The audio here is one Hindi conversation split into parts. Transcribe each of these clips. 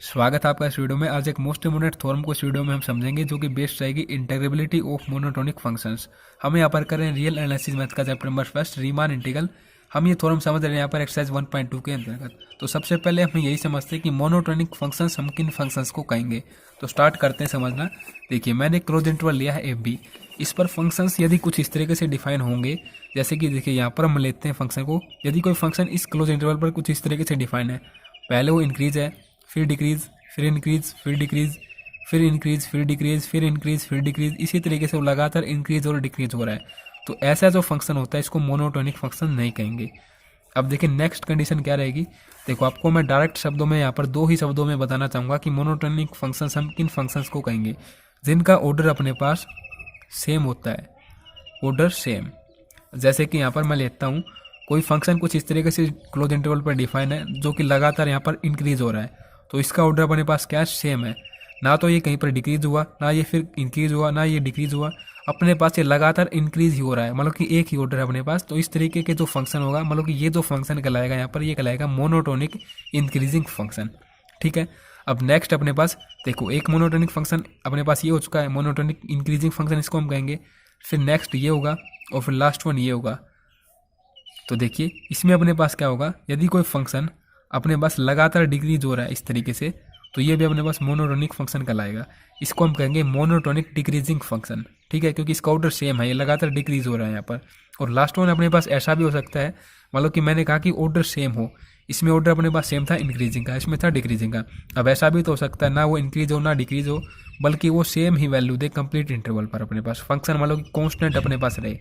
स्वागत है आपका इस वीडियो में। आज एक मोस्ट इम्पोर्टेंट थ्योरम को इस वीडियो में हम समझेंगे जो कि बेस्ड रहेगी इंटीग्रेबिलिटी ऑफ मोनोटोनिक फंक्शंस। हम यहाँ पर करें रियल एनालिसिस मैथ का chapter number first Riemann integral. हम ये थ्योरम समझ रहे हैं यहाँ पर एक्सरसाइज 1.2 के अंतर्गत। तो सबसे पहले हम यही समझते हैं कि मोनोटोनिक फंक्शंस हम किन फंक्शंस को कहेंगे। तो स्टार्ट करते हैं समझना। देखिए मैंने क्लोज इंटरवल लिया है एफ बी। इस पर फंक्शंस यदि कुछ इस तरीके से डिफाइन होंगे, जैसे कि देखिए यहाँ पर हम लेते हैं फंक्शन को। यदि कोई फंक्शन इस क्लोज इंटरवल पर कुछ इस तरीके से डिफाइन है, पहले वो इंक्रीज है, फिर डिक्रीज, फिर इंक्रीज, फिर डिक्रीज, फिर इंक्रीज, फिर डिक्रीज, फिर इंक्रीज, फिर डिक्रीज, इसी तरीके से वो लगातार इंक्रीज और डिक्रीज हो रहा है। तो ऐसा जो फंक्शन होता है इसको मोनोटोनिक फंक्शन नहीं कहेंगे। अब देखिए नेक्स्ट कंडीशन क्या रहेगी। देखो आपको मैं डायरेक्ट शब्दों में यहाँ पर दो ही शब्दों में बताना चाहूँगा कि मोनोटोनिक फंक्शंस हम किन फंक्शंस को कहेंगे जिनका ऑर्डर अपने पास सेम होता है। ऑर्डर सेम, जैसे कि यहाँ पर मैं लेता हूँ कोई फंक्शन कुछ इस तरीके से क्लोज इंटरवल पर डिफाइन है जो कि लगातार यहाँ पर इंक्रीज हो रहा है, तो इसका ऑर्डर अपने पास क्या सेम है। ना तो ये कहीं पर डिक्रीज हुआ, ना ये फिर इंक्रीज हुआ, ना ये डिक्रीज हुआ, अपने पास ये लगातार इंक्रीज ही हो रहा है, मतलब कि एक ही ऑर्डर है अपने पास। तो इस तरीके के जो फंक्शन होगा, मतलब कि ये जो फंक्शन कहलाएगा यहाँ पर, ये कहलाएगा मोनोटोनिक इंक्रीजिंग फंक्शन। ठीक है। अब नेक्स्ट अपने पास देखो एक मोनोटोनिक फंक्शन अपने पास ये हो चुका है, मोनोटोनिक इंक्रीजिंग फंक्शन इसको हम कहेंगे। फिर नेक्स्ट ये होगा और फिर लास्ट वन ये होगा। तो देखिए इसमें अपने पास क्या होगा, यदि कोई फंक्शन अपने पास लगातार डिक्रीज हो रहा है इस तरीके से, तो ये भी अपने पास मोनोटोनिक फंक्शन कहलाएगा। इसको हम कहेंगे मोनोटोनिक डिक्रीजिंग फंक्शन। ठीक है, क्योंकि इसका ऑर्डर सेम है, ये लगातार डिक्रीज हो रहा है यहाँ पर। और लास्ट वन अपने पास ऐसा भी हो सकता है, मतलब कि मैंने कहा कि ऑर्डर सेम हो, इसमें ऑर्डर अपने पास सेम था इंक्रीजिंग का, इसमें था डिक्रीजिंग का। अब ऐसा भी तो हो सकता है ना वो इंक्रीज हो ना डिक्रीज हो, बल्कि वो same he value they complete interval पर अपने पास फंक्शन, मतलब कि कॉन्स्टेंट अपने पास रहे।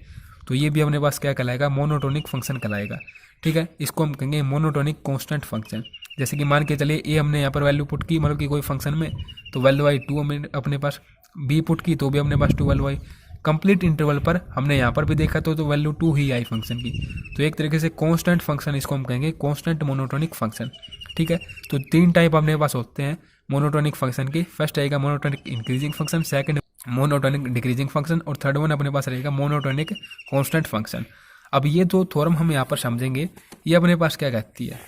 तो ये भी अपने पास क्या कहलाएगा, मोनोटोनिक फंक्शन कहलाएगा। ठीक है, इसको हम कहेंगे मोनोटोनिक कांस्टेंट फंक्शन। जैसे कि मान के चलिए ए हमने यहाँ पर वैल्यू पुट की, मतलब कि कोई फंक्शन में, तो वैल्यू आई 2 हमने अपने पास, बी पुट की तो भी अपने पास 2 वैल्यू आई। कंप्लीट इंटरवल पर हमने यहाँ पर भी देखा तो वैल्यू 2 ही आई फंक्शन की। तो एक तरीके से कांस्टेंट फंक्शन इसको हम कहेंगे कांस्टेंट मोनोटोनिक फंक्शन। ठीक है, तो तीन टाइप अपने पास होते हैं मोनोटोनिक फंक्शन के। फर्स्ट रहेगा monotonic increasing function, second monotonic decreasing function, और थर्ड वन अपने पास रहेगा मोनोटोनिक कांस्टेंट फंक्शन। अब ये जो थ्योरम हम यहाँ पर समझेंगे, ये अपने पास क्या कहती है,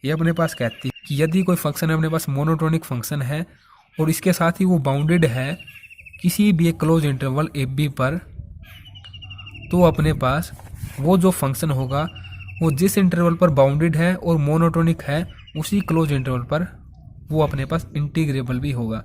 ये अपने पास कहती है कि यदि कोई फंक्शन अपने पास मोनोटोनिक फंक्शन है और इसके साथ ही वो बाउंडेड है किसी भी एक क्लोज इंटरवल एफ बी पर, तो अपने पास वो जो फंक्शन होगा वो जिस इंटरवल पर बाउंडेड है और मोनोटोनिक है उसी क्लोज इंटरवल पर वो अपने पास इंटीग्रेबल भी होगा।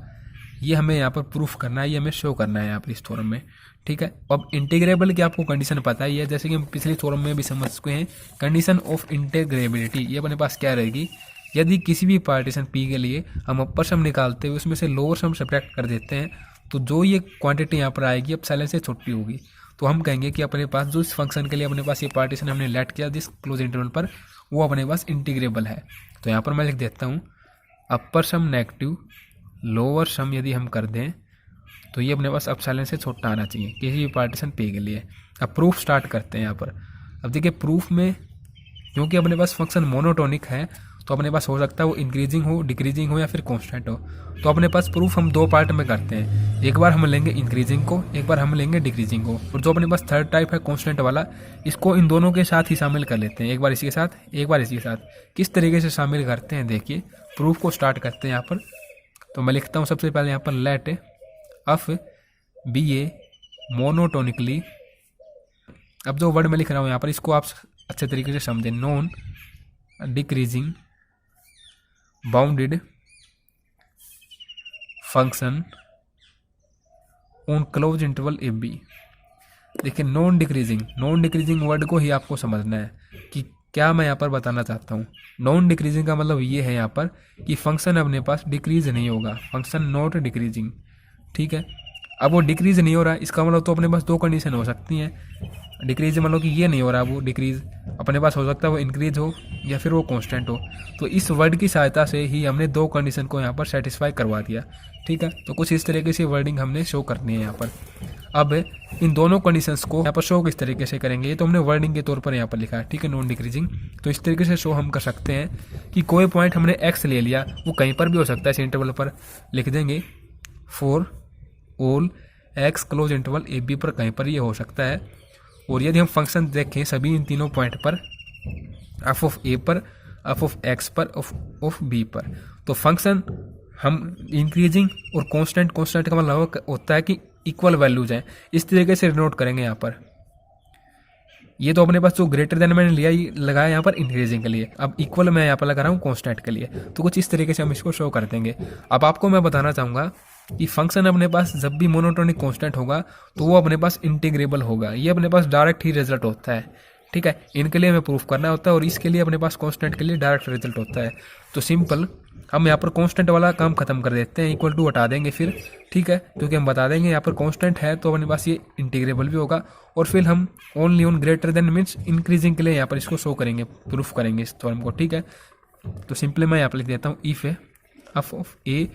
ये हमें यहाँ पर प्रूफ करना है, ये हमें शो करना है यहाँ पर इस थ्योरम में। ठीक है, अब इंटीग्रेबल की आपको कंडीशन पता ही है, जैसे कि हम पिछले थ्योरम में भी समझ चुके हैं। कंडीशन ऑफ इंटीग्रेबिलिटी ये अपने पास क्या रहेगी, यदि किसी भी पार्टीशन पी के लिए हम अपर सम निकालते हुए उसमें से लोअर सम सब्ट्रैक्ट कर देते हैं, तो जो ये क्वांटिटी यहाँ पर आएगी अब साइलेंस से छोटी होगी। तो हम कहेंगे कि अपने पास जो इस फंक्शन के लिए अपने पास ये पार्टीशन हमने लेट किया जिस क्लोज इंटरवल पर, वो अपने पास इंटीग्रेबल है। तो यहाँ पर मैं लिख देता हूँ अपर सम नेगेटिव, लोअर सम यदि हम कर दें तो ये अपने पास अपसाइलन से छोटा आना चाहिए किसी भी पार्टीशन पे के लिए। अब प्रूफ स्टार्ट करते हैं यहाँ पर। अब देखिए प्रूफ में क्योंकि अपने पास फंक्शन मोनोटोनिक है तो अपने पास हो सकता है वो इंक्रीजिंग हो, डिक्रीजिंग हो या फिर कांस्टेंट हो। तो अपने पास प्रूफ हम दो पार्ट में करते हैं, एक बार हम लेंगे इंक्रीजिंग को, एक बार हम लेंगे डिक्रीजिंग को। और जो अपने पास थर्ड टाइप है कांस्टेंट वाला, इसको इन दोनों के साथ ही शामिल कर लेते हैं, एक बार इसके साथ एक बार इसके साथ। किस तरीके से शामिल करते हैं देखिए, प्रूफ को स्टार्ट करते हैं यहाँ पर। तो मैं लिखता हूँ सबसे पहले यहाँ पर let f be a monotonically. अब जो वर्ड मैं लिख रहा हूँ यहाँ पर इसको आप अच्छे तरीके से समझें, non decreasing bounded function on close interval f b. देखिए नॉन डिक्रीजिंग वर्ड को ही आपको समझना है कि क्या मैं यहाँ पर बताना चाहता हूँ। नॉन डिक्रीजिंग का मतलब ये है यहाँ पर कि फंक्शन अपने पास डिक्रीज नहीं होगा, फंक्शन नॉट डिक्रीजिंग। ठीक है, अब वो डिक्रीज नहीं हो रहा है, इसका मतलब तो अपने पास दो कंडीशन हो सकती हैं। डिक्रीज मतलब कि ये नहीं हो रहा, वो डिक्रीज अपने पास हो सकता है वो इंक्रीज हो या फिर वो कांस्टेंट हो। तो इस वर्ड की सहायता से ही हमने दो कंडीशन को यहाँ पर सेटिस्फाई करवा दिया। ठीक है, तो कुछ इस तरीके से वर्डिंग हमने शो करनी है यहाँ पर। अब इन दोनों कंडीशंस को यहाँ पर शो किस तरीके से करेंगे, ये तो हमने वर्डिंग के तौर पर यहाँ पर लिखा है। ठीक है, नॉन डिक्रीजिंग। तो इस तरीके से शो हम कर सकते हैं कि कोई पॉइंट हमने एक्स ले लिया, वो कहीं पर भी हो सकता है, इस इंटरवल पर लिख देंगे for all x closed interval a b पर कहीं पर ये हो सकता है। और यदि हम फंक्शन देखें सभी इन तीनों पॉइंट पर, एफ ऑफ ए पर, एफ ऑफ एक्स पर, ऑफ बी पर, तो फंक्शन हम इंक्रीजिंग और कांस्टेंट का मतलब होता है कि इक्वल वैल्यूज हैं, इस तरीके से नोट करेंगे यहाँ पर। ये तो अपने पास जो ग्रेटर देन मैंने लिया ये लगाया यहाँ पर इंक्रीजिंग के लिए, अब इक्वल मैं यहाँ पर लगा रहा हूँ कांस्टेंट के लिए। तो कुछ इस तरीके से हम इसको शो कर देंगे। अब आपको मैं बताना चाहूँगा कि फंक्शन अपने पास जब भी मोनोटोनिक कांस्टेंट होगा तो वो अपने पास इंटीग्रेबल होगा, ये अपने पास डायरेक्ट ही रिजल्ट होता है, ठीक है। इनके लिए हमें प्रूफ करना होता है और इसके लिए अपने पास कांस्टेंट के लिए डायरेक्ट रिजल्ट होता है। तो सिंपल हम यहाँ पर कांस्टेंट वाला काम खत्म कर देते हैं, इक्वल टू हटा देंगे फिर, ठीक है, क्योंकि हम बता देंगे यहाँ पर कांस्टेंट है तो अपने पास ये इंटीग्रेबल भी होगा। और फिर हम only on greater than means increasing के लिए यहाँ पर इसको शो करेंगे, प्रूफ करेंगे इस थ्योरम को, ठीक है। तो सिंपली मैं यहाँ पर लिख देता हूँ इफ एफ ऑफ ए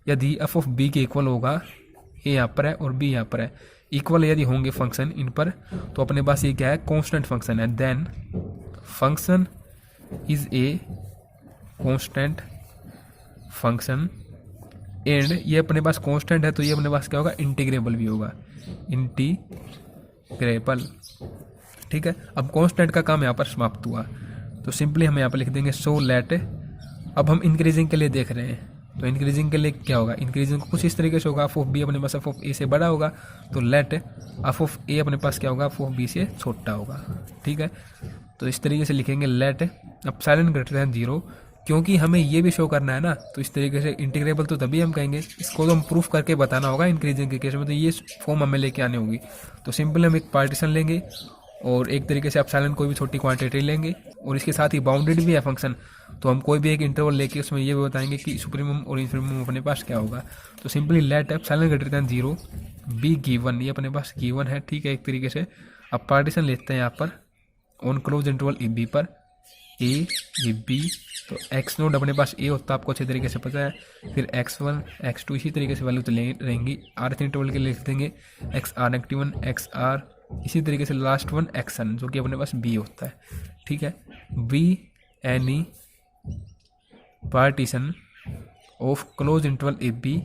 यदि एफ ऑफ बी के इक्वल होगा, ए यहाँ पर है और बी यहाँ पर है, इक्वल यदि होंगे फंक्शन इन पर, तो अपने पास ये क्या है, कांस्टेंट फंक्शन है। Then function is a constant function and ये अपने पास कांस्टेंट है तो ये अपने पास क्या होगा, इंटीग्रेबल भी होगा, इंटीग्रेबल, ठीक है। अब कांस्टेंट का काम यहाँ पर समाप्त हुआ। तो सिंपली हम यहाँ पर लिख देंगे सो लेट, अब हम इंक्रीजिंग के लिए देख रहे हैं, तो इंक्रीजिंग के लिए क्या होगा, इंक्रीजिंग कुछ इस तरीके से होगा, एफ ऑफ बी अपने पास एफ ऑफ ए से बड़ा होगा, तो लेट एफ ऑफ ए अपने पास क्या होगा, एफ ऑफ बी से छोटा होगा, ठीक है। तो इस तरीके से लिखेंगे लेट एप्सिलॉन ग्रेटर देन 0, क्योंकि हमें ये भी शो करना है ना, तो इस तरीके से इंटीग्रेबल तो तभी हम कहेंगे, इसको तो हम प्रूफ करके बताना होगा इंक्रीजिंग के केस में, तो ये फॉर्म हमें लेके आनी होगी। तो सिंपल हम एक पार्टीशन लेंगे और एक तरीके से एप्सिलॉन कोई भी छोटी क्वांटिटी लेंगे और इसके साथ ही बाउंडेड भी है फंक्शन, तो हम कोई भी एक इंटरवल लेके उसमें ये भी बताएंगे कि सुप्रीमम और इन्फीमम अपने पास क्या होगा। तो simply let epsilon greater than 0 be given, ये अपने पास गिवन है, ठीक है, एक तरीके से। अब पार्टीशन लेते हैं यहाँ पर on close interval a b पर, ए ये बी, तो एक्स नोड अपने पास ए होता है, आपको अच्छे तरीके से पता है, फिर x1 x2 इसी तरीके से वैल्यू तो रहेंगी। आरथ इंटरवल के लिए लिख देंगे x r negative 1 x r, इसी तरीके से लास्ट वन एक्सन जो कि अपने पास बी होता है, ठीक है। Be any partition of closed interval a b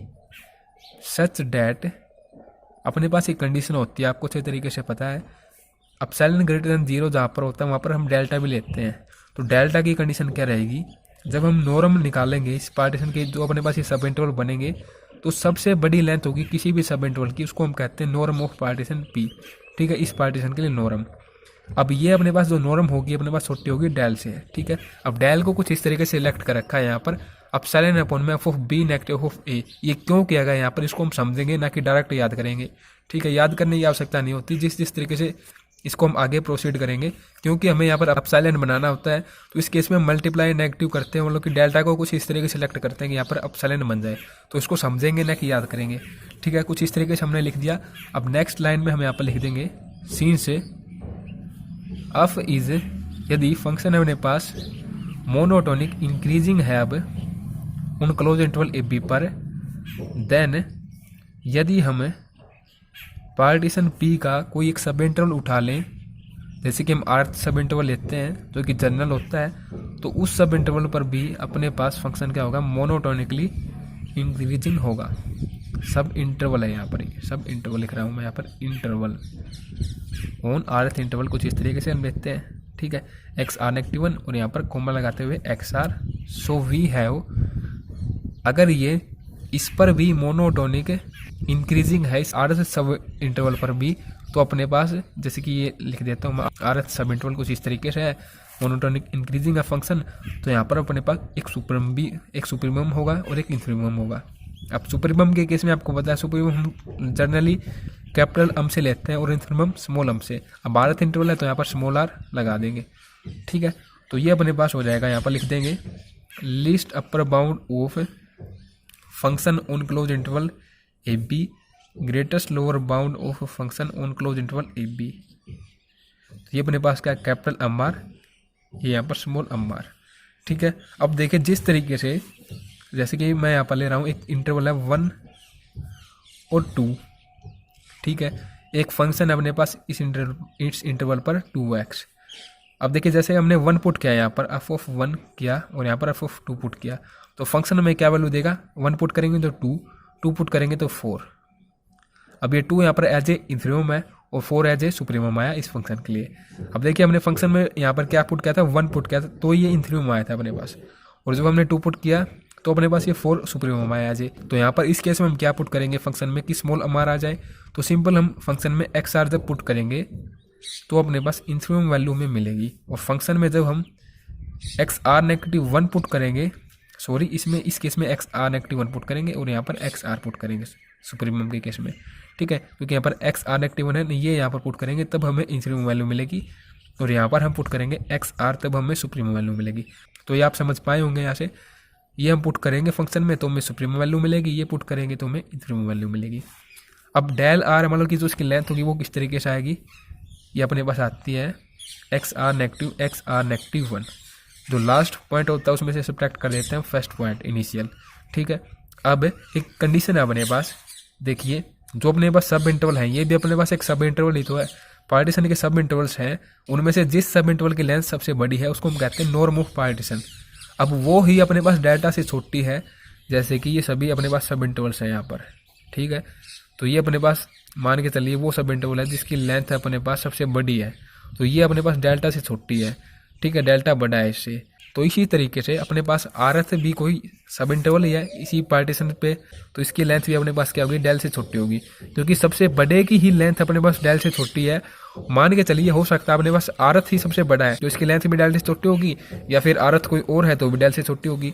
such that, अपने पास एक कंडीशन होती है, आपको अच्छे तरीके से पता है, एप्सिलॉन ग्रेटर देन 0 जहाँ पर होता है वहाँ पर हम डेल्टा भी लेते हैं। तो डेल्टा की कंडीशन क्या रहेगी, जब हम नॉर्म निकालेंगे इस पार्टीशन के, जो अपने पास ये सब इंटरवल बनेंगे, तो सबसे बड़ी लेंथ होगी किसी भी सब इंटरवल की, उसको हम कहते हैं नॉर्म ऑफ पार्टीशन पी, ठीक है, इस पार्टीशन के लिए नॉर्म। अब ये अपने पास जो नॉर्म होगी अपने पास छोटी होगी डेल से, ठीक है। अब डेल को कुछ इस तरीके से सिलेक्ट कर रखा है यहाँ पर, एप्सिलॉन अपॉन में F of B negative of A, ये क्यों किया गया यहाँ पर, इसको हम समझेंगे ना कि डायरेक्ट याद करेंगे, ठीक है। याद करने की आवश्यकता नहीं होती, जिस तरीके से इसको हम आगे प्रोसीड करेंगे, क्योंकि हमें यहाँ पर एप्सिलॉन बनाना होता है, तो इस केस में मल्टीप्लाई नेगेटिव करते हैं, मतलब कि डेल्टा को कुछ इस तरीके से सिलेक्ट करते हैं कि यहाँ पर एप्सिलॉन बन जाए, तो इसको समझेंगे ना कि याद करेंगे, ठीक है। कुछ इस तरीके से हमने लिख दिया। अब नेक्स्ट लाइन में हम यहाँ पर लिख देंगे सीन से एफ इज, यदि फंक्शन है अपने पास मोनोटोनिक इंक्रीजिंग है अब उन क्लोज इंटरवल ए बी पर, देन यदि हम पार्टीशन पी का कोई एक सब इंटरवल उठा लें, जैसे कि हम आर्थ सब इंटरवल लेते हैं जो कि जनरल होता है, तो उस सब इंटरवल पर भी अपने पास फंक्शन क्या होगा, मोनोटोनिकली इंक्रीजिंग होगा। सब इंटरवल है यहाँ पर, सब इंटरवल लिख रहा हूँ मैं यहाँ पर, इंटरवल ऑन आर्थ इंटरवल कुछ इस तरीके से हम लेते हैं, ठीक है, एक्स आर नेगेटिव 1 और यहाँ पर कोमा लगाते हुए x r. So we have, अगर ये इस पर भी मोनोटोनिक इंक्रीजिंग है इस आर्थ सब इंटरवल पर भी, तो अपने पास जैसे कि ये लिख देता हूँ मैं, आर्थ सब इंटरवल कुछ इस तरीके से है, मोनोटोनिक इंक्रीजिंग है फंक्शन, तो यहाँ पर अपने पास एक सुप्रीमम होगा और एक इन्फीमम होगा। अब सुप्रीमम के केस में आपको पता है, सुप्रीमम हम जनरली कैपिटल एम से लेते हैं और इन्फीमम स्मॉल एम से। अब आर्थ इंटरवल है तो यहाँ पर स्मॉल आर लगा देंगे, ठीक है। तो ये अपने पास हो जाएगा, यहाँ पर लिख देंगे least upper bound of function on close interval a b, greatest lower bound of function on close interval a b. ये अपने पास क्या है, कैपिटल एम आर, ये यहाँ पर स्मॉल एम आर, ठीक है। अब देखिए जिस तरीके से, जैसे कि मैं यहाँ पर ले रहा हूँ एक इंटरवल है 1 और 2, ठीक है, एक फंक्शन है अपने पास इस इंटरवल पर 2x। अब देखिए जैसे हमने 1 पुट किया यहाँ पर, एफ ऑफ 1 किया और यहाँ पर एफ ऑफ 2 पुट किया, तो फंक्शन में क्या वैल्यू देगा, 1 पुट करेंगे तो 2, 2 पुट करेंगे तो 4। अब ये 2 यहाँ पर एज ए इन्फीमम है और 4 एज ए सुप्रीमम आया इस फंक्शन के लिए। अब देखिए हमने फंक्शन में यहाँ पर क्या पुट किया था, 1 पुट किया था, तो ये इन्फीमम आया था अपने पास, और जब हमने 2 पुट किया तो अपने पास ये 4 सुप्रीमम आ जाए। तो यहाँ पर इस केस में हम क्या पुट करेंगे फंक्शन में कि स्मॉल अमार आ जाए। तो सिंपल हम फंक्शन में एक्स आर जब पुट करेंगे तो अपने पास इन्फिमम वैल्यू में मिलेगी, और फंक्शन में जब हम एक्स आर नेगेटिव 1 पुट करेंगे, सॉरी इसमें इस केस में एक्स आर नेगेटिव 1 पुट करेंगे और यहाँ पर एक्स आर पुट करेंगे सुप्रीमम के केस में, ठीक है, क्योंकि यहाँ पर एक्स आर नेगेटिव 1 है, ये यहाँ पर पुट करेंगे तब हमें इन्फिमम वैल्यू मिलेगी, और यहाँ पर हम पुट करेंगे एक्स आर तब हमें सुप्रीमम वैल्यू मिलेगी। तो ये आप समझ पाए होंगे। यहाँ से ये हम पुट करेंगे फंक्शन में तो हमें सुप्रीमम वैल्यू मिलेगी, ये पुट करेंगे तो हमें इन्फिमम वैल्यू मिलेगी। अब डेल आर मतलब कि जो उसकी लेंथ होगी वो किस तरीके से आएगी, ये अपने पास आती है एक्स आर नेगेटिव 1, जो लास्ट पॉइंट होता है उसमें से सब्ट्रैक्ट कर देते हैं फर्स्ट पॉइंट इनिशियल, ठीक है। अब एक कंडीशन है अपने पास, देखिए जो अपने पास सब इंटरवल है, ये भी अपने पास एक सब इंटरवल ही तो है, पार्टीशन के सब इंटरवल्स हैं, उनमें से जिस सब इंटरवल की लेंथ सबसे बड़ी है उसको हम कहते हैं नॉर्म ऑफ पार्टीशन। अब वो ही अपने पास डेल्टा से छोटी है, जैसे कि ये सभी अपने पास सब इंटरवल्स हैं यहाँ पर, ठीक है। तो ये अपने पास मान के चलिए वो सब इंटरवल है जिसकी लेंथ अपने पास सबसे बड़ी है, तो ये अपने पास डेल्टा से छोटी है, ठीक है, डेल्टा बड़ा है इससे। तो इसी तरीके से अपने पास आर एथ भी कोई सब इंटरवल ही है इसी पार्टीशन पे, तो इसकी लेंथ भी अपने पास क्या होगी, डेल से छोटी होगी, क्योंकि सबसे बड़े की ही लेंथ अपने पास डेल से छोटी है। मान के चलिए हो सकता है अपने पास आर एथ ही सबसे बड़ा है, तो इसकी लेंथ भी डेल से छोटी होगी, या फिर आर एथ कोई और है तो भी डेल से छोटी होगी।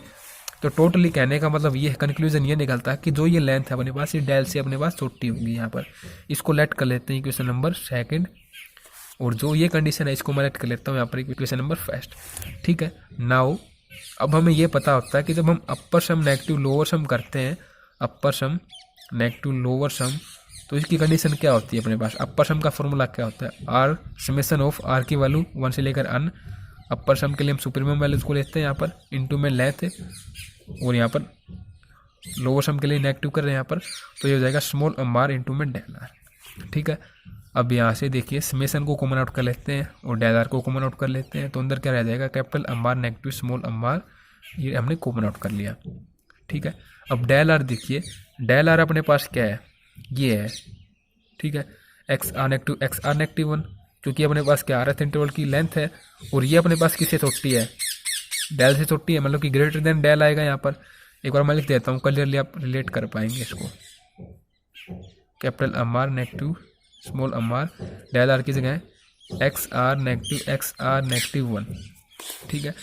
तो टोटली कहने का मतलब ये कंक्लूजन ये निकलता है कि जो ये लेंथ है अपने पास ये डेल से अपने पास छोटी होगी। यहाँ पर इसको लेट कर लेते हैं इक्वेशन नंबर 2, और जो ये कंडीशन है इसको मैं लेट कर लेता हूँ यहाँ पर इक्वेशन नंबर 1, ठीक है। नाउ अब हमें ये पता होता है कि जब हम अपर सम नेगेटिव लोअर सम करते हैं, अपर सम नेगेटिव लोअर सम, तो इसकी कंडीशन क्या होती है अपने पास, अपर सम का फॉर्मूला क्या होता है, आर समेशन ऑफ आर की वैल्यू 1 से लेकर अन, अपर सम के लिए हम सुप्रीमम वैल्यूज को लेते हैं यहाँ पर इनटू में लेंथ, और यहाँ पर लोअर सम के लिए नेगेटिव कर रहे हैं यहाँ पर, तो ये हो जाएगा स्मॉल एम आर इंटू में डेल आर, ठीक है। अब यहाँ से देखिए समेशन को कॉमन आउट कर लेते हैं और डेल आर को कॉमन आउट कर लेते हैं, तो अंदर क्या रह जाएगा, capital M r negative small m r, ये हमने कॉमन आउट कर लिया, ठीक है। अब डेल आर देखिए, डेल आर अपने पास क्या है, ये है, ठीक है, एक्स आर नेगेटिव 1, क्योंकि अपने पास क्या आर एथ इंटरवल की लेंथ है, और ये अपने पास किससे छोटी है, डेल से छोटी है, मतलब कि ग्रेटर देन डेल आएगा यहाँ पर। एक बार मैं लिख देता हूँ, क्लियरली आप रिलेट कर पाएंगे इसको, capital M r negative small m r, del r की जगह एक्स आर नेगेटिव 1, ठीक है।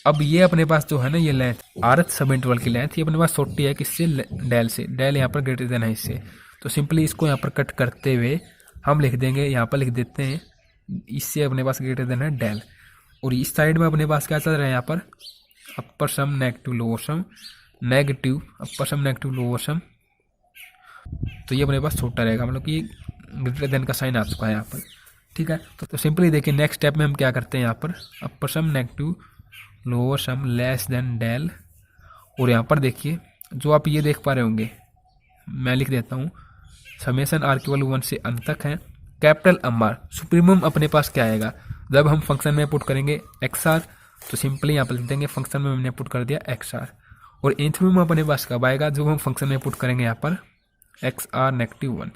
अब ये अपने पास जो है ना ये लेंथ आर एथ सब इंटरवल की लेंथ ये अपने पास छोटी है किससे, डेल से, डेल यहाँ पर ग्रेटर देन है इससे, तो सिंपली इसको यहाँ पर कट करते हुए हम लिख देंगे, यहाँ पर लिख देते हैं इससे अपने पास ग्रेटर देन है डेल, और इस साइड में अपने पास क्या चल रहा है यहाँ पर upper sum negative lower sum, negative अपर सम नेगेटिव लोअर सम, तो ये अपने पास छोटा रहेगा, मतलब कि ग्रेटर देन का साइन आ चुका है यहाँ पर, ठीक है। तो सिंपली देखिए नेक्स्ट स्टेप में हम क्या करते हैं, यहाँ पर upper sum negative lower sum less than del, और यहाँ पर देखिए जो आप ये देख पा रहे होंगे मैं लिख देता हूँ, समेशन आर की वैल्यू 1 से अन तक है, कैपिटल एम आर सुप्रीमम अपने पास क्या आएगा, जब हम फंक्शन में पुट करेंगे एक्स आर, तो सिंपली यहाँ पर लिख देंगे फंक्शन में हमने पुट कर दिया एक्स आर, और इन्फिमम अपने पास कब आएगा, जब हम फंक्शन में पुट करेंगे यहाँ पर एक्स आर नेगेटिव 1,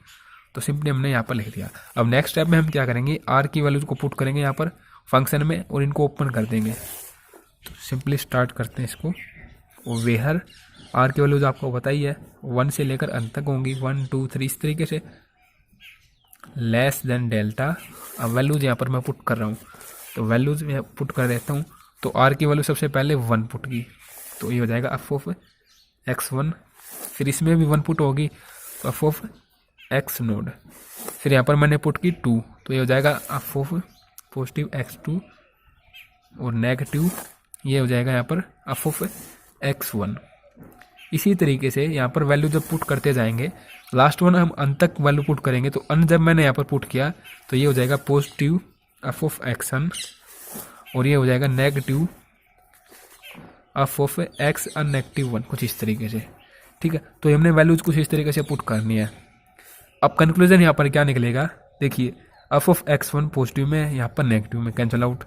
तो सिंपली हमने यहाँ पर लिख दिया। अब नेक्स्ट स्टेप में हम क्या करेंगे, आर की वैल्यूज को पुट करेंगे यहाँ पर फंक्शन में और इनको ओपन कर देंगे, तो सिंपली स्टार्ट करते हैं इसको, और वेहर आर की वैल्यूज आपको पता ही है 1 से लेकर अंत तक होंगी, 1 2 3 इस तरीके से, लेस देन डेल्टा। अब वैल्यूज यहाँ पर मैं पुट कर रहा हूँ, तो वैल्यूज मैं पुट कर देता हूँ, तो आर की वैल्यू सबसे पहले 1 पुट की, तो ये हो जाएगा एफ ऑफ x1, फिर इसमें भी 1 पुट होगी तो एफ ऑफ एक्स नोड, फिर यहाँ पर मैंने पुट की 2, तो ये हो जाएगा एफ ऑफ पॉजिटिव x2, और नेगेटिव ये हो जाएगा यहाँ पर एफ ऑफ x1। इसी तरीके से यहाँ पर वैल्यू जब पुट करते जाएंगे, लास्ट वन हम अन तक वैल्यू पुट करेंगे, तो अन जब मैंने यहाँ पर पुट किया तो ये हो जाएगा पॉजिटिव एफ ऑफ एक्सन, और ये हो जाएगा negative f of x n negative 1, कुछ इस तरीके से, ठीक है। तो हमने वैल्यूज कुछ इस तरीके से पुट करनी है। अब कंक्लूजन यहाँ पर क्या निकलेगा, देखिए एफ ऑफ x1 पॉजिटिव में, यहाँ पर नेगेटिव में कैंसिल आउट,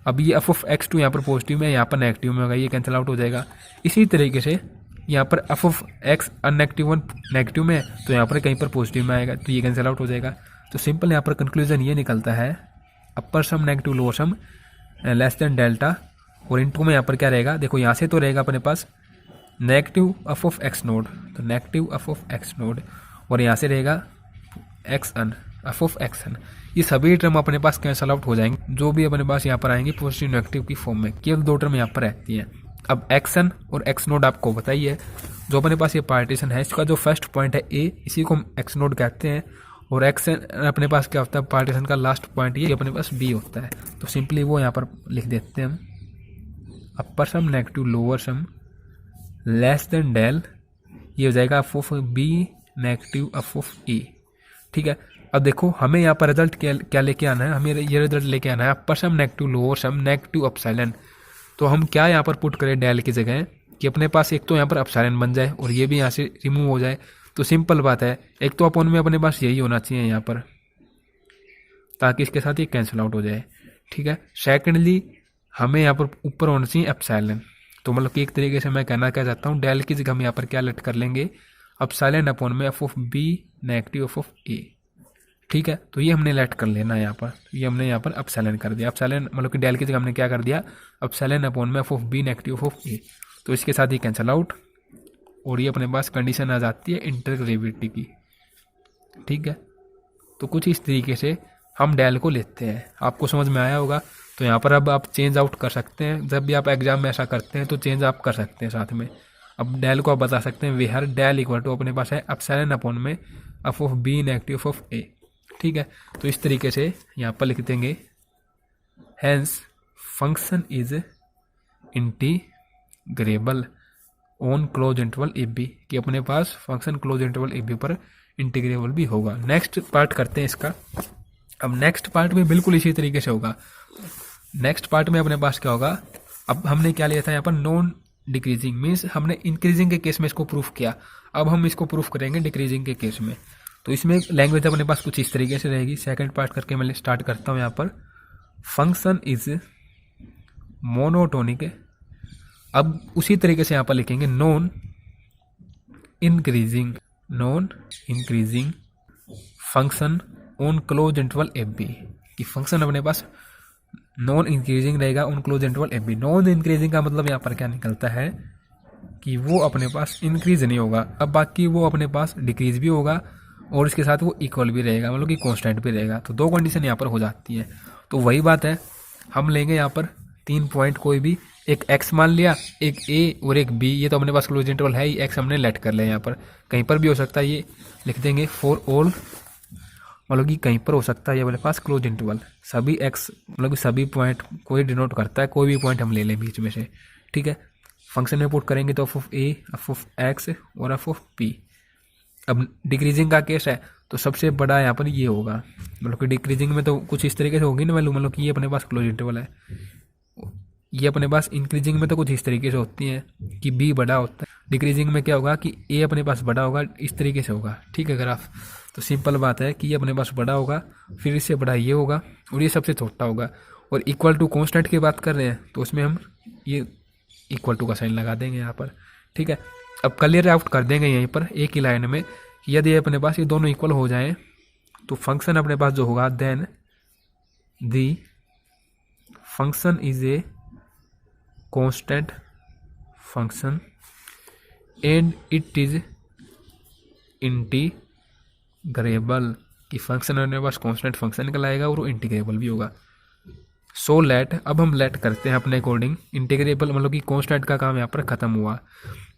अब ये एफ ऑफ x2 यहाँ पर पॉजिटिव में, यहाँ पर नेगेटिव में होगा, ये कैंसिल आउट हो जाएगा। इसी तरीके से यहाँ पर f of x n negative 1 negative में, तो यहाँ पर कहीं पर पॉजिटिव में आएगा, तो ये कैंसिल आउट हो जाएगा। तो सिंपल यहाँ पर कंक्लूजन ये निकलता है, upper sum negative lower sum less than delta, और इनटू में यहाँ पर क्या रहेगा, देखो यहाँ से तो रहेगा अपने पास negative f of x naught, तो negative f of x naught, और यहाँ से रहेगा x n, f of x n. ये सभी टर्म अपने पास कैंसल आउट हो जाएंगे, जो भी अपने पास यहाँ पर आएंगे पॉजिटिव नेगेटिव की फॉर्म में, केवल दो टर्म यहाँ पर रहती हैं। अब एक्स एन और एक्स नोड आपको बताइए, जो अपने पास ये पार्टीशन है इसका जो फर्स्ट पॉइंट है ए, इसी को हम एक्स नोड कहते हैं, और एक्स एन अपने पास क्या होता है पार्टीशन का लास्ट पॉइंट, ये अपने पास बी होता है। तो सिंपली वो यहाँ पर लिख देते हैं हम, upper sum negative lower sum less than del, ये हो जाएगा f of B negative f of a. ठीक है, अब देखो हमें यहाँ पर रिजल्ट क्या लेके आना है, हमें ये रिजल्ट लेके आना है upper sum negative lower sum negative epsilon. तो हम क्या यहाँ पर पुट करें डेल की जगह, कि अपने पास एक तो यहाँ पर अपसाइलन बन जाए और ये भी यहाँ से रिमूव हो जाए। तो सिंपल बात है, एक तो अपॉन में अपने पास यही होना चाहिए यहाँ पर, ताकि इसके साथ ये कैंसिल आउट हो जाए। ठीक है, सेकेंडली हमें यहाँ पर ऊपर होना चाहिए एप्साइलन। तो मतलब कि एक तरीके से मैं कहना क्या चाहता हूँ, डेल की जगह हम यहाँ पर क्या लेट कर लेंगे, एप्साइलन अपॉन में F of B negative f of a. ठीक है, तो ये हमने लेट कर लेना है यहाँ पर, ये हमने यहाँ पर एप्साइलन कर दिया। एप्साइलन मतलब कि डेल की जगह हमने क्या कर दिया, एप्साइलन अपॉन में F of B negative f of a. तो इसके साथ ही कैंसिल आउट, और ये अपने पास कंडीशन आ जाती है इंटरग्रेविटी की। ठीक है, तो कुछ इस तरीके से हम डेल को लेते हैं। आपको समझ में आया होगा। तो यहाँ पर अब आप चेंज आउट कर सकते हैं, जब भी आप एग्जाम में ऐसा करते हैं तो चेंज आप कर सकते हैं साथ में। अब डेल को आप बता सकते हैं वेयर डेल इक्वल टू अपने पास है एप्सिलॉन अपॉन में F of B negative f of a. ठीक है, तो इस तरीके से यहाँ पर लिख देंगे, hence function is integrable on close interval a b, कि अपने पास function close interval a b पर इंटीग्रेबल भी होगा। नेक्स्ट पार्ट करते हैं इसका। अब नेक्स्ट पार्ट में बिल्कुल इसी तरीके से होगा। नेक्स्ट पार्ट में अपने पास क्या होगा, अब हमने क्या लिया था यहाँ पर नॉन डिक्रीजिंग, मीन्स हमने इंक्रीजिंग के केस में इसको प्रूफ किया, अब हम इसको प्रूफ करेंगे डिक्रीजिंग के केस में। तो इसमें लैंग्वेज अपने पास कुछ इस तरीके से रहेगी। सेकंड पार्ट करके मैं स्टार्ट करता हूँ यहाँ पर, फंक्शन इज मोनोटोनिक। अब उसी तरीके से यहाँ पर लिखेंगे non increasing function on close interval f b, कि फंक्शन अपने पास नॉन इंक्रीजिंग रहेगा on close interval f b. Non increasing का मतलब यहाँ पर क्या निकलता है कि वो अपने पास इंक्रीज नहीं होगा, अब बाकी वो अपने पास डिक्रीज भी होगा और इसके साथ वो इक्वल भी रहेगा, मतलब कि कांस्टेंट भी रहेगा। तो दो कंडीशन यहाँ पर हो जाती है। तो वही बात है, हम लेंगे यहाँ पर 3 पॉइंट कोई भी, एक x मान लिया, एक a और एक b। ये तो अपने पास क्लोज इंटरवल है ही, x हमने लेट कर लिया यहाँ पर, कहीं पर भी हो सकता है, ये लिख देंगे फॉर ऑल, मतलब कि कहीं पर हो सकता है ये अपने पास क्लोज इंटरवल। सभी x मतलब कि सभी पॉइंट कोई डिनोट करता है, कोई भी पॉइंट हम ले लें बीच में से। ठीक है, फंक्शन में पुट करेंगे तो F of A, F of x और एफ ऑफ पी। अब डिक्रीजिंग का केस है तो सबसे बड़ा यहाँ पर ये होगा, मतलब कि डिक्रीजिंग में तो कुछ इस तरीके से होगी ना वैल्यू, मतलब कि ये अपने पास क्लोज इंटरवल है। ये अपने पास इंक्रीजिंग में तो कुछ इस तरीके से होती हैं कि बी बड़ा होता है, डिक्रीजिंग में क्या होगा कि ए अपने पास बड़ा होगा, इस तरीके से होगा। ठीक है ग्राफ, तो सिंपल बात है कि ये अपने पास बड़ा होगा, फिर इससे बड़ा ये होगा और ये सबसे छोटा होगा। और इक्वल टू कॉन्स्टेंट की बात कर रहे हैं तो उसमें हम ये इक्वल टू का साइन लगा देंगे यहाँ पर। ठीक है, अब क्लियर आउट कर देंगे यहीं पर एक ही लाइन में, यदि अपने पास ये दोनों इक्वल हो जाएं तो फंक्शन अपने पास जो होगा, then the function is a constant function and it is integrable, कि फंक्शन अपने पास कांस्टेंट फंक्शन निकल आएगा और वो इंटीग्रेबल भी होगा। सो लेट, अब हम लेट करते हैं अपने अकॉर्डिंग, इंटीग्रेबल मतलब कि कांस्टेंट का काम यहाँ पर खत्म हुआ।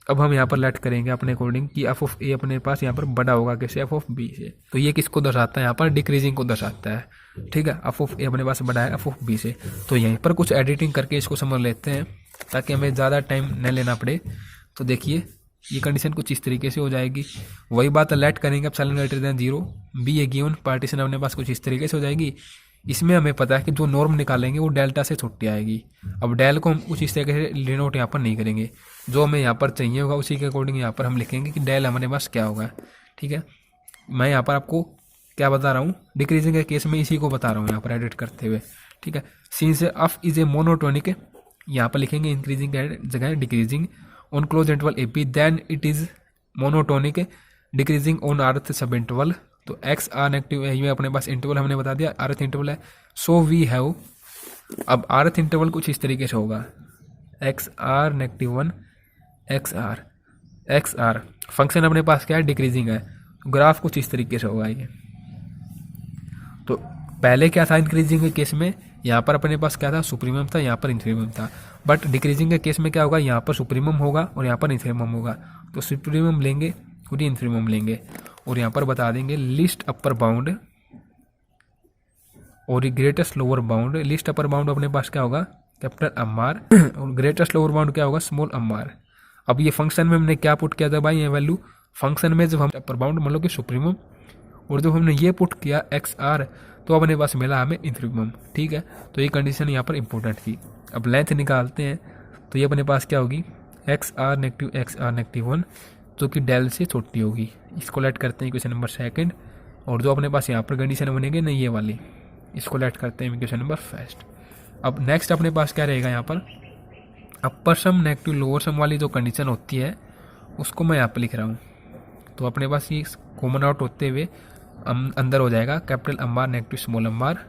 अब हम यहाँ पर लेट करेंगे अपने अकॉर्डिंग कि एफ ऑफ ए अपने पास यहाँ पर बड़ा होगा कैसे, एफ ऑफ बी से। तो ये किसको दर्शाता है, यहाँ पर डिक्रीजिंग को दर्शाता है। ठीक है, एफ ऑफ ए अपने पास बड़ा है एफ ऑफ बी से। तो यहीं पर कुछ एडिटिंग करके इसको समझ लेते हैं ताकि हमें ज़्यादा टाइम न लेना पड़े। तो देखिए ये कंडीशन कुछ इस तरीके से हो जाएगी। वही बात लेट करेंगे एप्सिलॉन ग्रेटर देन 0, बी ए गिवन, पार्टीशन अपने पास कुछ इस तरीके से हो जाएगी। इसमें हमें पता है कि जो नॉर्म निकालेंगे वो डेल्टा से छुट्टी आएगी। अब डेल को हम कुछ इस तरीके से डिनोट यहाँ पर नहीं करेंगे, जो हमें यहाँ पर चाहिए होगा उसी के अकॉर्डिंग यहाँ पर हम लिखेंगे कि डेल हमारे पास क्या होगा। ठीक है, मैं यहाँ पर आपको क्या बता रहा हूँ, डिक्रीजिंग के केस में इसी को बता रहा हूँ यहाँ पर एडिट करते हुए। ठीक है, since f is a monotonic, यहाँ पर लिखेंगे इंक्रीजिंग के जगह decreasing on close interval a p, then it is monotonic decreasing on earth sub interval. तो एक्स आर नेगेटिव है, ये अपने पास इंटरवल हमने बता दिया अर्थ इंटरवल है। सो वी हैव, अब अर्थ इंटरवल कुछ इस तरीके से होगा, x r -1 x r, x r, function अपने पास क्या है, डिक्रीजिंग है, ग्राफ कुछ इस तरीके से होगा ये। तो पहले क्या था इंक्रीजिंग के केस में, यहाँ पर अपने पास क्या था, सुप्रीमम था, यहाँ पर इंफीरियम था। बट डिक्रीजिंग के केस में क्या होगा, यहाँ पर सुप्रीमम होगा और यहाँ पर इंफीरियम होगा। तो सुप्रीमम लेंगे और इंफीरियम लेंगे और यहाँ पर बता देंगे लिस्ट अपर बाउंड और greatest lower bound. List upper bound अपने पास क्या होगा, कैपिटल एम आर, और ग्रेटेस्ट लोअर बाउंड क्या होगा, स्मॉल एम आर। अब ये फंक्शन में हमने क्या पुट किया था भाई, ये वैल्यू फंक्शन में जब हम अपर बाउंड मतलब कि सुप्रीमम, और जब हमने ये पुट किया एक्स आर तो अपने पास मिला हमें इंफीरियम। ठीक है, तो ये कंडीशन यहाँ पर इंपॉर्टेंट थी। अब लेंथ निकालते हैं तो ये अपने पास क्या होगी, एक्स आर नेगेटिव 1 जो कि डेल से छोटी होगी। इसको लेट करते हैं क्वेश्चन नंबर सेकंड, और जो अपने पास यहाँ पर कंडीशन बनेगी ना ये वाली, इसको लेट करते हैं क्वेश्चन नंबर फर्स्ट। अब नेक्स्ट अपने पास क्या रहेगा, यहाँ पर अपर सम नेगेटिव लोअर सम वाली जो कंडीशन होती है उसको मैं यहाँ पर लिख रहा हूँ। तो अपने पास ये कॉमन आउट होते हुए अंदर हो जाएगा capital M r negative small m r,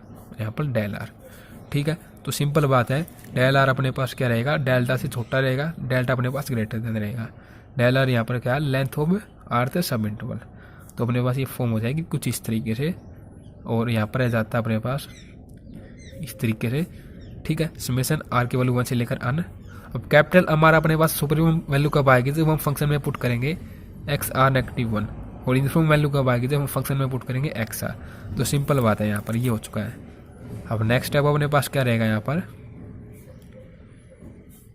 यहाँ पर डेल आर। ठीक है, तो सिंपल बात है, डेल आर अपने पास क्या रहेगा, डेल्टा से छोटा रहेगा, डेल्टा अपने पास ग्रेटर देन रहेगा। डेल आर यहाँ पर क्या है, लेंथ ऑफ आर्थ सब इंटरवल। तो अपने पास ये फॉर्म हो जाएगी कुछ इस तरीके से, और यहाँ पर रह जाता है अपने पास इस तरीके से। ठीक है, समेशन आर की वैल्यू 1 से लेकर अन। अब कैपिटल एम आर अपने पास सुप्रीमम वैल्यू कब आएगी, जब हम फंक्शन में पुट करेंगे एक्स आर नेगेटिव 1, और इन्फीरियम वैल्यू कब आएगी, जब हम फंक्शन में पुट करेंगे एक्स आर। तो सिंपल बात है, यहाँ पर ये हो चुका है। अब नेक्स्ट स्टेप अपने पास क्या रहेगा, यहाँ पर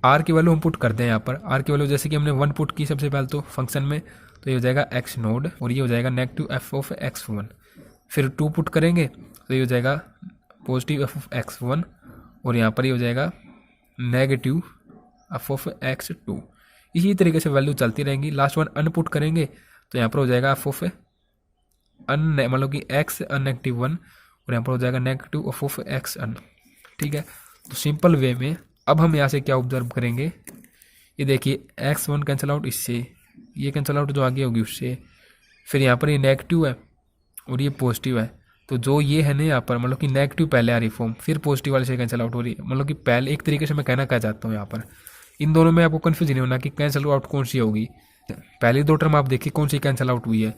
आर की वैल्यू हम पुट करते हैं। यहाँ पर आर की वैल्यू जैसे कि हमने 1 पुट की सबसे पहले तो फंक्शन में, तो ये हो जाएगा एक्स नोड और ये हो जाएगा नेगेटिव एफ ऑफ एक्स 1। फिर 2 पुट करेंगे तो ये हो जाएगा पॉजिटिव एफ ऑफ एक्स 1, और यहाँ पर ये हो जाएगा नेगेटिव एफ ऑफ एक्स 2। इसी तरीके से वैल्यू चलती रहेंगी। लास्ट वन अन पुट करेंगे तो यहाँ पर हो जाएगा एफ ऑफ अन मतलब कि एक्स अन नेगेटिव 1, और यहाँ पर हो जाएगा नेगेटिव एफ ऑफ एक्स अन। ठीक है, तो सिंपल वे में अब हम यहाँ से क्या ऑब्जर्व करेंगे, ये देखिए x1 कैंसिल आउट इससे, ये कैंसिल आउट जो आगे होगी उससे, फिर यहाँ पर ये नेगेटिव है और ये पॉजिटिव है। तो जो ये है ना यहाँ पर मतलब कि नेगेटिव पहले आ रही फॉर्म, फिर पॉजिटिव वाले से कैंसिल आउट हो रही है। मतलब कि पहले एक तरीके से मैं कहना क्या चाहता हूँ यहाँ पर, इन दोनों में आपको कन्फ्यूज नहीं होना कि कैंसिल आउट कौन सी होगी। पहली 2 टर्म आप देखिए कौन सी कैंसिल आउट हुई है,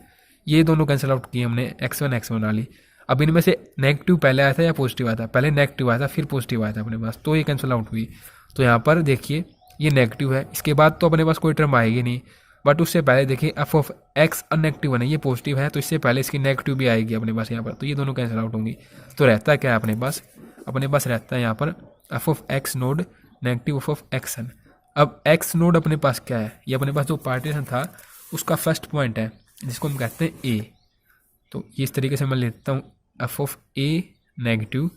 ये दोनों कैंसिल आउट किए हमने x1 वाली। अब इनमें से नेगेटिव पहले आया था या पॉजिटिव आया था, पहले नेगेटिव आया था फिर पॉजिटिव आया था अपने पास, तो ये कैंसिल आउट हुई। तो यहाँ पर देखिए ये नेगेटिव है, इसके बाद तो अपने पास कोई टर्म आएगी नहीं, बट उससे पहले देखिए एफ ऑफ एक्स अननेगेटिव है, ये पॉजिटिव है, तो इससे पहले इसकी नेगेटिव भी आएगी अपने पास यहाँ पर, तो ये दोनों कैंसिल आउट होंगी। तो रहता है क्या है अपने पास रहता है यहाँ पर f of x node negative f of x n. अब एक्स नोड अपने पास क्या है, ये अपने पास जो पार्टीशन था उसका फर्स्ट पॉइंट है जिसको हम कहते हैं ए। तो इस तरीके से मैं लेता हूँ एफ ऑफ ए नेगेटिव,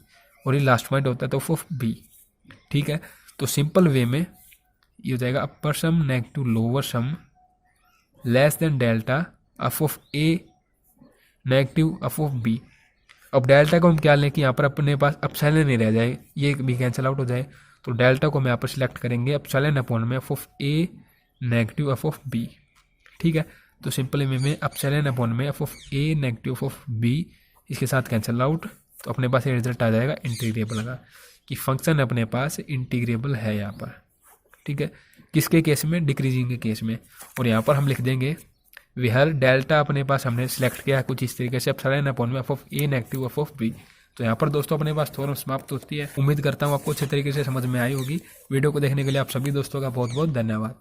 और ये लास्ट पॉइंट होता है तो एफ ऑफ बी। ठीक है, तो सिंपल वे में ये हो जाएगा upper sum negative lower sum less than delta f of a negative f of b. अब डेल्टा को हम क्या लें कि यहाँ पर अपने पास एप्सिलॉन नहीं रह जाए, ये भी कैंसिल आउट हो जाए। तो डेल्टा को हम यहाँ पर सिलेक्ट करेंगे एप्सिलॉन अपॉन में F of a negative f of b. ठीक है, तो सिंपल वे में एप्सिलॉन अपॉन में F of a negative f of b, इसके साथ कैंसिल आउट, तो अपने पास ये रिजल्ट आ जाएगा इंटीग्रेबल का, कि फंक्शन अपने पास इंटीग्रेबल है यहाँ पर। ठीक है, किसके केस में, डिक्रीजिंग के केस में। और यहाँ पर हम लिख देंगे वेयर डेल्टा अपने पास हमने सिलेक्ट किया कुछ इस तरीके से एप्सिलॉन अपॉन में F of a negative f of b. तो यहाँ पर दोस्तों अपने पास थ्योरम समाप्त होती है। उम्मीद करता हूँ आपको अच्छे तरीके से समझ में आई होगी। वीडियो को देखने के लिए आप सभी दोस्तों का बहुत बहुत धन्यवाद।